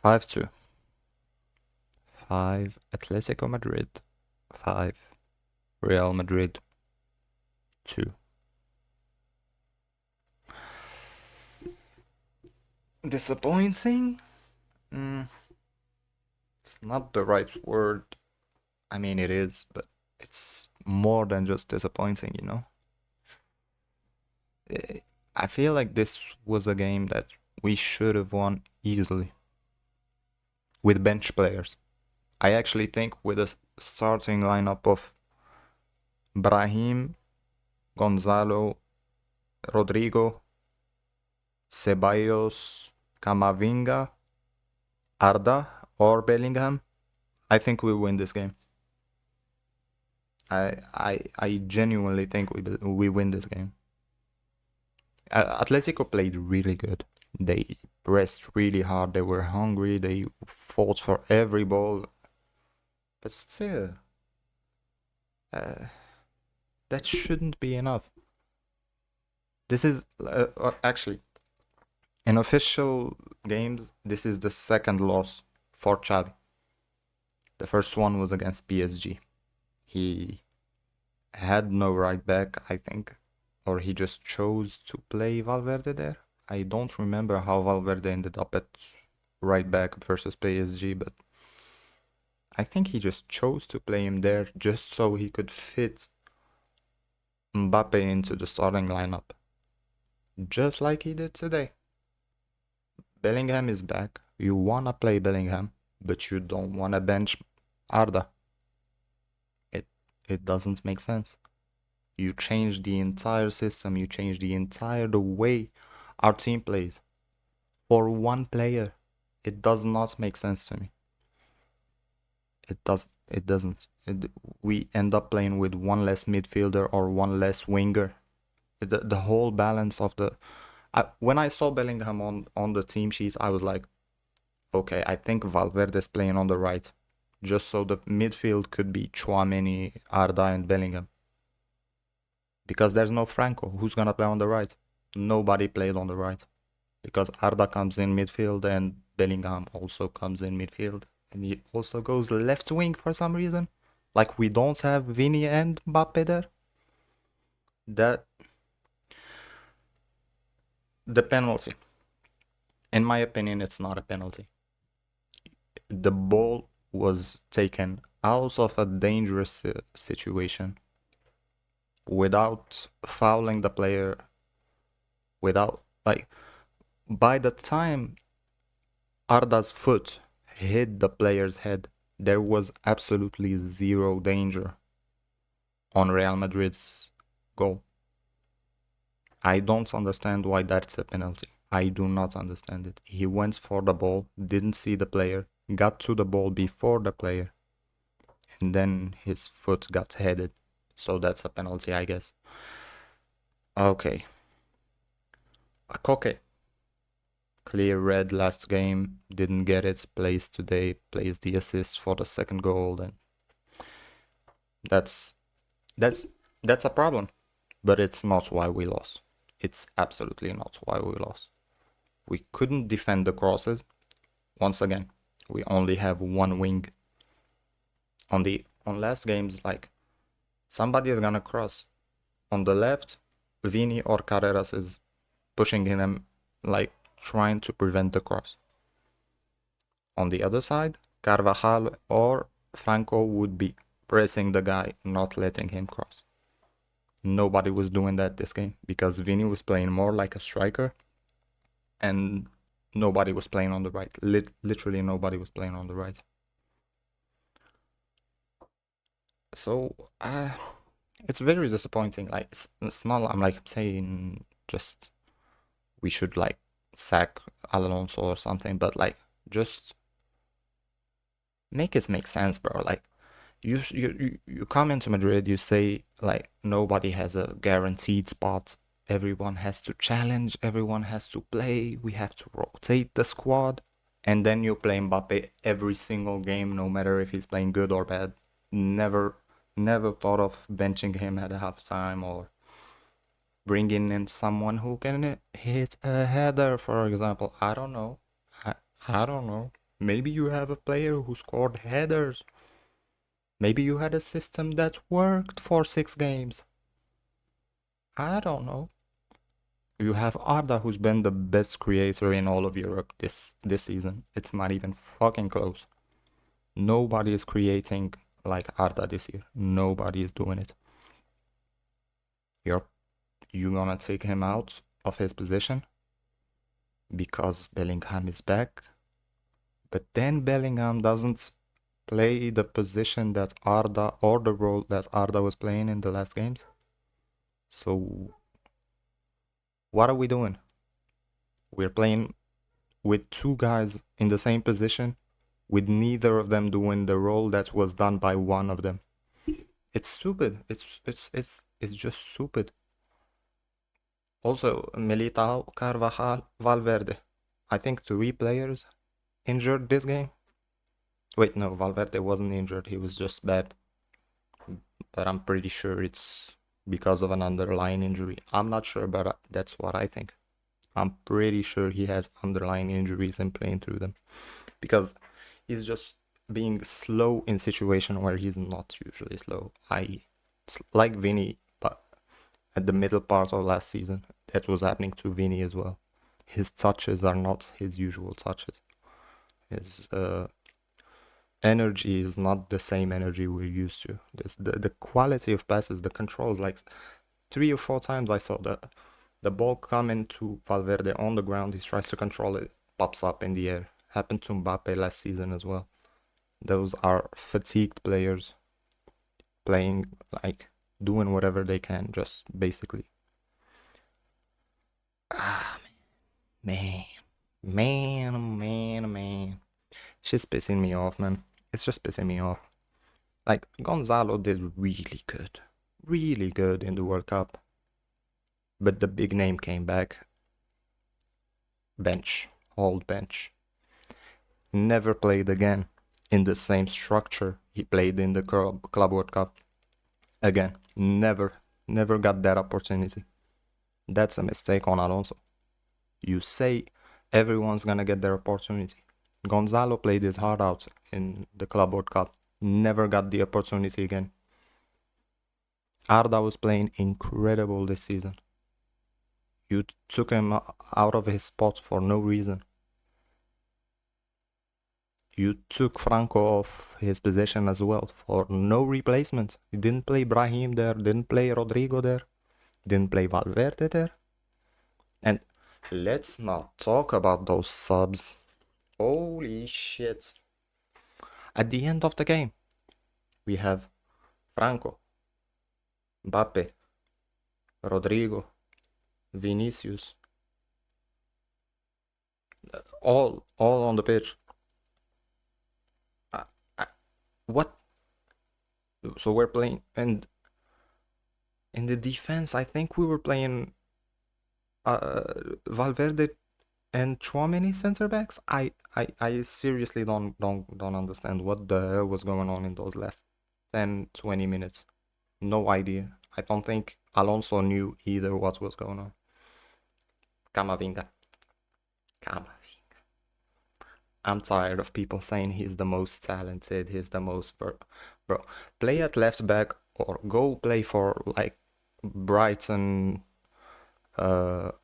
5-2. 5 Atletico Madrid. 5 Real Madrid. 2. Disappointing? It's not the right word. I mean, it is, but it's more than just disappointing. I feel like this was a game that we should have won easily with bench players. I actually think with a starting lineup of Brahim, Gonzalo, Rodrigo, Ceballos, Camavinga, Arda, or Bellingham, I think we win this game. I genuinely think we win this game. Atletico played really good. They pressed really hard. They were hungry. They fought for every ball. But still, that shouldn't be enough. This is actually in official games. This is the second loss for Xavi. The first one was against PSG. He had no right back, I think, or he just chose to play Valverde there. I don't remember how Valverde ended up at right back versus PSG, but I think he just chose to play him there just so he could fit Mbappe into the starting lineup. Just like he did today. Bellingham is back. You wanna play Bellingham, but you don't wanna bench Arda. It doesn't make sense. You change the entire system, you change the way our team plays for one player. It does not make sense to me. It doesn't. We end up playing with one less midfielder or one less winger. The whole balance of when I saw Bellingham on the team sheets, I was like, okay, I think Valverde's playing on the right, just so the midfield could be Chouameni, Arda, and Bellingham. Because there's no Franco. Who's gonna play on the right? Nobody played on the right. Because Arda comes in midfield and Bellingham also comes in midfield. And he also goes left wing for some reason. Like we don't have Vini and Mbappe there. The penalty. In my opinion, it's not a penalty. The ball was taken out of a dangerous situation without fouling the player, without, like, by the time Arda's foot hit the player's head, there was absolutely zero danger on Real Madrid's goal. I don't understand why that's a penalty. I do not understand it. He went for the ball, didn't see the player, got to the ball before the player, and then his foot got headed. So that's a penalty, I guess. Okay. Koke. Clear red last game, didn't get it, plays today, plays the assist for the second goal, and that's a problem. But it's not why we lost. It's absolutely not why we lost. We couldn't defend the crosses. Once again, we only have one wing. On last games, like, somebody is gonna cross. On the left, Vini or Carreras is pushing him, like, trying to prevent the cross. On the other side, Carvajal or Franco would be pressing the guy, not letting him cross. Nobody was doing that this game because Vini was playing more like a striker and nobody was playing on the right. Literally nobody was playing on the right. So, it's very disappointing. Like, it's not, I'm like saying just we should, like, sack Alonso or something, but, like, just make it make sense, bro. Like, you come into Madrid, you say, like, nobody has a guaranteed spot. Everyone has to challenge, everyone has to play, we have to rotate the squad, and then you play Mbappe every single game, no matter if he's playing good or bad. Never thought of benching him at halftime or bringing in someone who can hit a header, for example. I don't know. I don't know. Maybe you have a player who scored headers. Maybe you had a system that worked for 6 games. I don't know. You have Arda, who's been the best creator in all of Europe this season. It's not even fucking close. Nobody is creating like Arda this year. Nobody is doing it. You gonna take him out of his position because Bellingham is back, but then Bellingham doesn't play the position that Arda or the role that Arda was playing in the last games. So what are we doing? We're playing with 2 guys in the same position, with neither of them doing the role that was done by one of them. It's stupid. It's just stupid. Also, Militao, Carvajal, Valverde. I think 3 players injured this game. Wait, no, Valverde wasn't injured. He was just bad. But I'm pretty sure it's because of an underlying injury. I'm not sure, but that's what I think. I'm pretty sure he has underlying injuries and playing through them. Because he's just being slow in situation where he's not usually slow. It's like Vinny, but at the middle part of last season, that was happening to Vinny as well. His touches are not his usual touches. His energy is not the same energy we're used to. The quality of passes, the controls, like 3 or 4 times I saw the ball come into Valverde on the ground, he tries to control it, pops up in the air. Happened to Mbappe last season as well. Those are fatigued players playing, like, doing whatever they can, just basically. Man. She's pissing me off, man. It's just pissing me off. Like, Gonzalo did really good in the World Cup. But the big name came back. Bench, old bench. Never played again in the same structure he played in the Club World Cup. Again, never got that opportunity. That's a mistake on Alonso. You say everyone's gonna get their opportunity. Gonzalo played his heart out in the Club World Cup. Never got the opportunity again. Arda was playing incredible this season. You took him out of his spot for no reason. You took Franco off his position as well for no replacement. You didn't play Brahim there, didn't play Rodrigo there, didn't play Valverde there. And let's not talk about those subs. Holy shit. At the end of the game, we have Franco, Mbappe, Rodrigo, Vinicius, all on the pitch. What? So we're playing, and in the defense, I think we were playing Valverde and Tchouaméni center backs. I seriously don't understand what the hell was going on in those last 10-20 minutes. No idea. I don't think Alonso knew either what was going on. Camavinga. I'm tired of people saying he's the most talented, he's the most... Bro, play at left back or go play for, like, Brighton,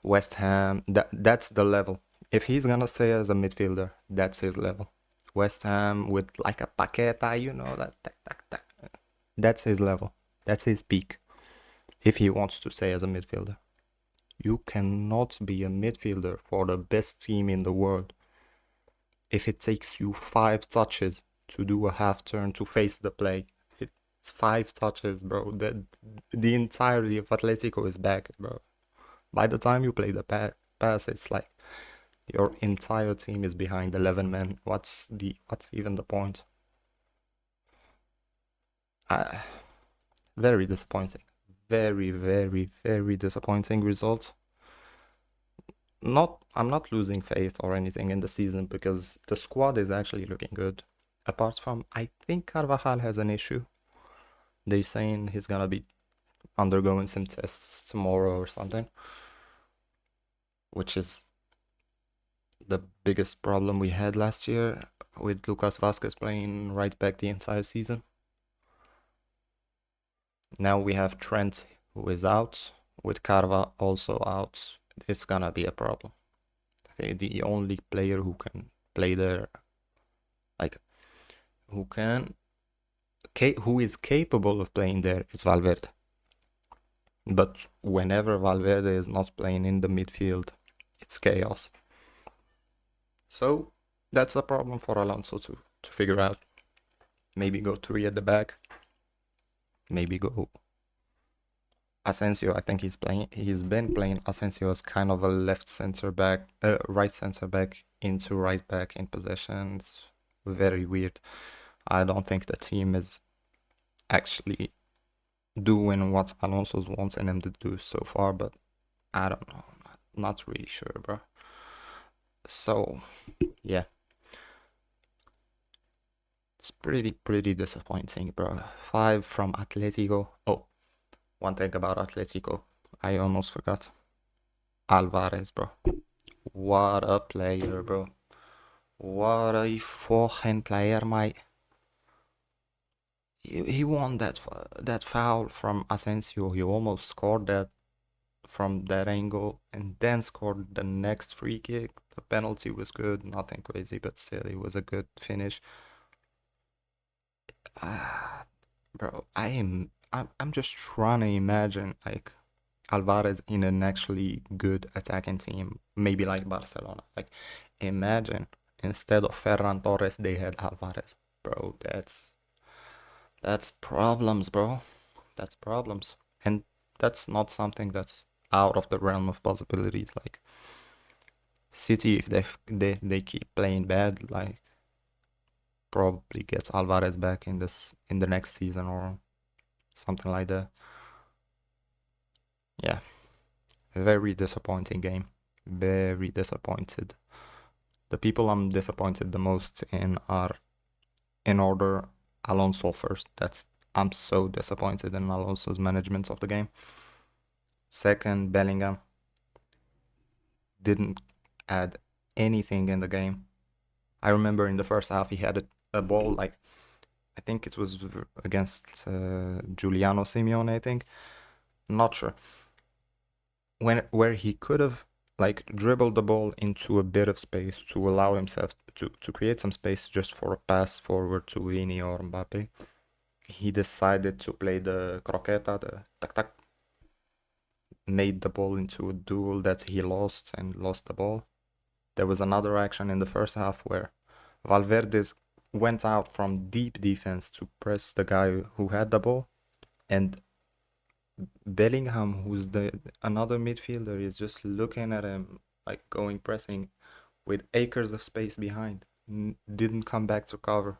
West Ham. That's the level. If he's gonna stay as a midfielder, that's his level. West Ham with, like, a Paqueta, you know, that... That's his level. That's his peak. If he wants to stay as a midfielder. You cannot be a midfielder for the best team in the world if it takes you 5 touches to do a half turn to face the play. It's 5 touches, bro. The entirety of Atletico is back, bro. By the time you play the pass, it's like your entire team is behind 11 men. What's even the point? Very disappointing. Very disappointing result. I'm not losing faith or anything in the season because the squad is actually looking good. Apart from, I think Carvajal has an issue. They're saying he's gonna be undergoing some tests tomorrow or something, which is the biggest problem we had last year. with Lucas Vasquez playing right back the entire season. Now we have Trent, who is out, with Carva also out. It's gonna be a problem. The only player who can play there, like who can, who is capable of playing there, is Valverde. But whenever Valverde is not playing in the midfield, it's chaos. So that's a problem for Alonso to figure out. Maybe go three at the back. Maybe go Asensio. I think he's been playing Asensio as kind of a left center back, right center back into right back in possession. It's very weird. I don't think the team is actually doing what Alonso's wanting him to do so far, but I don't know. Not really sure, bro. So, yeah. It's pretty disappointing, bro. 5 from Atletico. Oh, one thing about Atletico, I almost forgot. Alvarez, bro. What a player, bro. What a fucking player, mate. He won that foul from Asensio. He almost scored that from that angle and then scored the next free kick. The penalty was good, nothing crazy, but still, it was a good finish. Bro, I'm just trying to imagine like Alvarez in an actually good attacking team, maybe like Barcelona. Like, imagine instead of Ferran Torres, they had Alvarez. Bro, that's problems, bro. That's problems, and that's not something that's out of the realm of possibilities. Like City, if they keep playing bad, like probably gets Alvarez back in the next season or something like that. Yeah, very disappointing game. Very disappointed. The people I'm disappointed the most in are, in order, Alonso first. I'm so disappointed in Alonso's management of the game. Second, Bellingham didn't add anything in the game. I remember in the first half he had a ball, like I think it was against Giuliano Simeone, I think. Not sure. Where he could have like dribbled the ball into a bit of space to allow himself to create some space just for a pass forward to Vini or Mbappe. He decided to play the croqueta, the tac-tac, made the ball into a duel that he lost and lost the ball. There was another action in the first half where Valverde went out from deep defense to press the guy who had the ball, and Bellingham, who's the another midfielder, is just looking at him like going pressing with acres of space behind. Didn't come back to cover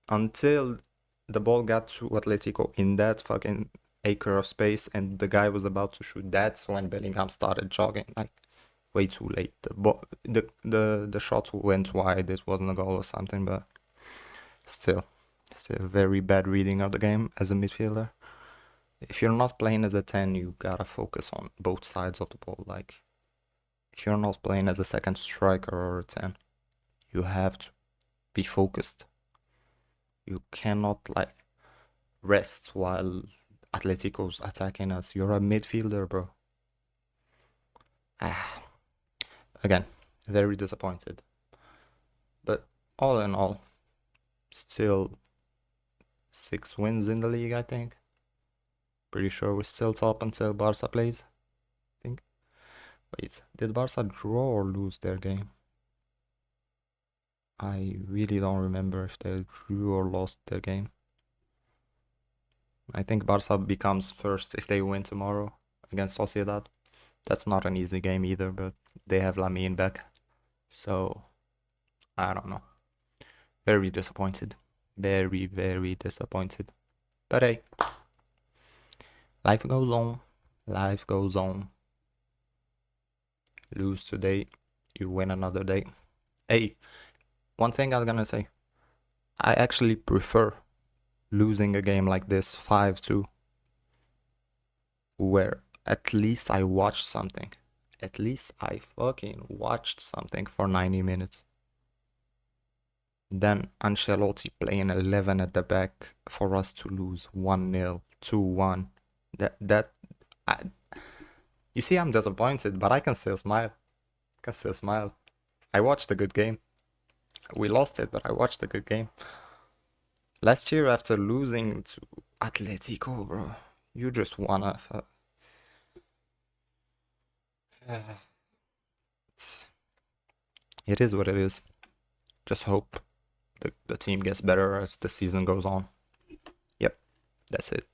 until the ball got to Atletico in that fucking acre of space, and the guy was about to shoot. That's when Bellingham started jogging, like way too late. The shot went wide. It wasn't a goal or something, but still very bad reading of the game as a midfielder. If you're not playing as a 10, you gotta focus on both sides of the ball. Like, if you're not playing as a second striker or a 10, you have to be focused. You cannot, like, rest while Atletico's attacking us. You're a midfielder, bro. Ah, again, very disappointed. But all in all, still 6 wins in the league, I think. Pretty sure we're still top until Barca plays. I think. Wait, did Barca draw or lose their game? I really don't remember if they drew or lost their game. I think Barca becomes first if they win tomorrow against Sociedad. That's not an easy game either, but they have Lamine back. So, I don't know. Very disappointed. Very, very disappointed. But hey, life goes on. Life goes on. Lose today, you win another day. Hey, one thing I'm gonna say. I actually prefer losing a game like this 5-2, where at least I watched something. At least I fucking watched something for 90 minutes. Then Ancelotti playing 11 at the back for us to lose 1-0, 2-1. That I, you see, I'm disappointed, but I can still smile. Can still smile. I watched a good game. We lost it, but I watched a good game. Last year, after losing to Atletico, bro, you just wanna. It is what it is. Just hope the team gets better as the season goes on. Yep, that's it.